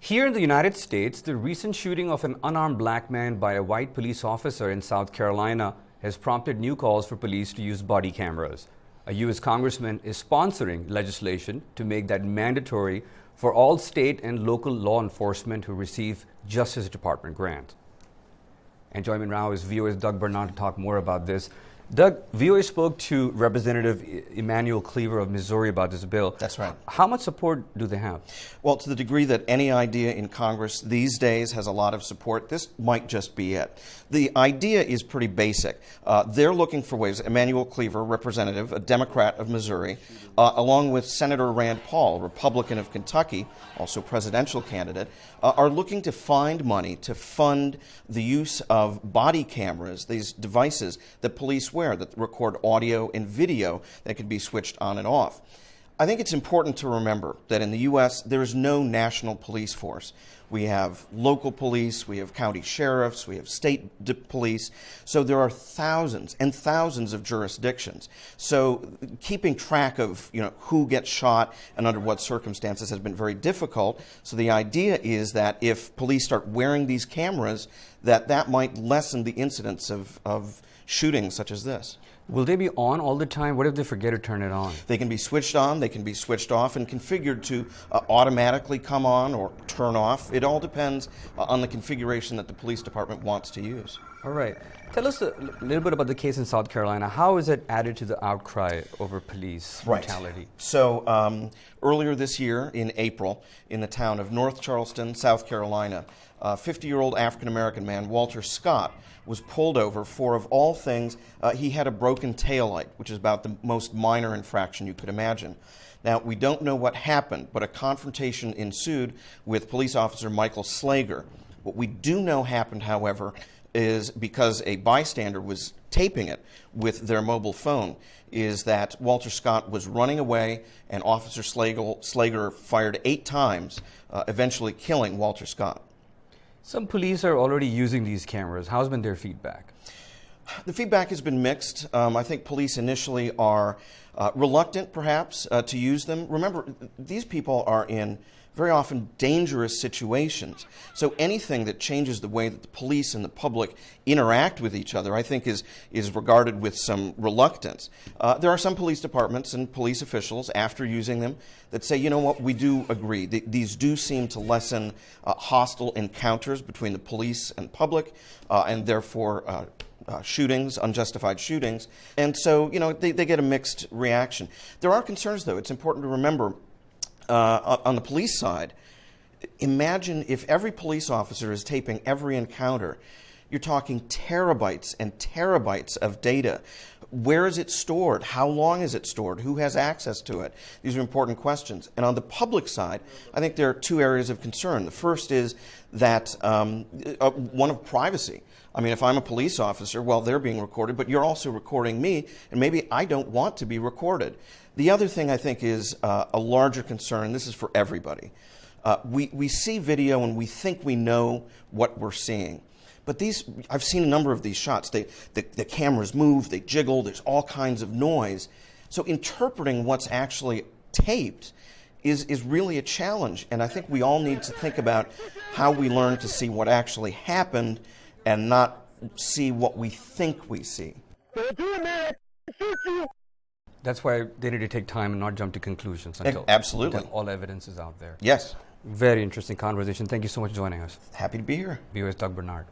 Here in the United States, the recent shooting of an unarmed black man by a white police officer in South Carolina has prompted new calls for police to use body cameras. A U.S. congressman is sponsoring legislation to make that mandatory for all state and local law enforcement who receive Justice Department grants. And joining me now is VOA's Doug Bernard to talk more about this. Doug, VOA spoke to Representative Emanuel Cleaver of Missouri about this bill. That's right. How much support do they have? Well, to the degree that any idea in Congress these days has a lot of support, this might just be it. The idea is pretty basic. They're looking for ways. Emanuel Cleaver, representative, a Democrat of Missouri, along with Senator Rand Paul, Republican of Kentucky, also presidential candidate, are looking to find money to fund the use of body cameras, these devices that police wear that record audio and video that can be switched on and off. I think it's important to remember that in the U.S. there is no national police force. We have local police, we have county sheriffs, we have state police. So there are thousands and thousands of jurisdictions. So keeping track of who gets shot and under what circumstances has been very difficult. So the idea is that if police start wearing these cameras, that might lessen the incidence of shootings such as this. Will they be on all the time? What if they forget to turn it on? They can be switched on, they can be switched off, and configured to automatically come on or turn off. It all depends on the configuration that the police department wants to use. All right. Tell us a little bit about the case in South Carolina. How is it added to the outcry over police brutality? Right. So earlier this year, in April, in the town of North Charleston, South Carolina, a 50-year-old African-American man, Walter Scott, was pulled over for, of all things, he had a broken taillight, which is about the most minor infraction you could imagine. Now, we don't know what happened, but a confrontation ensued with police officer Michael Slager. What we do know happened, however, is because a bystander was taping it with their mobile phone, is that Walter Scott was running away and Officer Slager fired 8 times, eventually killing Walter Scott. Some police are already using these cameras. How's been their feedback? The feedback has been mixed. I think police initially are reluctant, perhaps, to use them. Remember, these people are in very often dangerous situations. So anything that changes the way that the police and the public interact with each other, I think, is regarded with some reluctance. There are some police departments and police officials, after using them, that say, you know what, we do agree. These do seem to lessen hostile encounters between the police and public, and therefore shootings, unjustified shootings. And so, they get a mixed reaction. There are concerns, though. It's important to remember, on the police side, imagine if every police officer is taping every encounter. You're talking terabytes and terabytes of data. Where is it stored? How long is it stored? Who has access to it? These are important questions. And on the public side, I think there are 2 areas of concern. The first is that one of privacy. I mean, if I'm a police officer, well, they're being recorded, but you're also recording me, and maybe I don't want to be recorded. The other thing I think is a larger concern, this is for everybody. We see video and we think we know what we're seeing. But I've seen a number of these shots. The cameras move, they jiggle, there's all kinds of noise. So interpreting what's actually taped is really a challenge. And I think we all need to think about how we learn to see what actually happened and not see what we think we see. That's why they need to take time and not jump to conclusions until all evidence is out there. Yes. Very interesting conversation. Thank you so much for joining us. Happy to be here. VOA's Doug Bernard.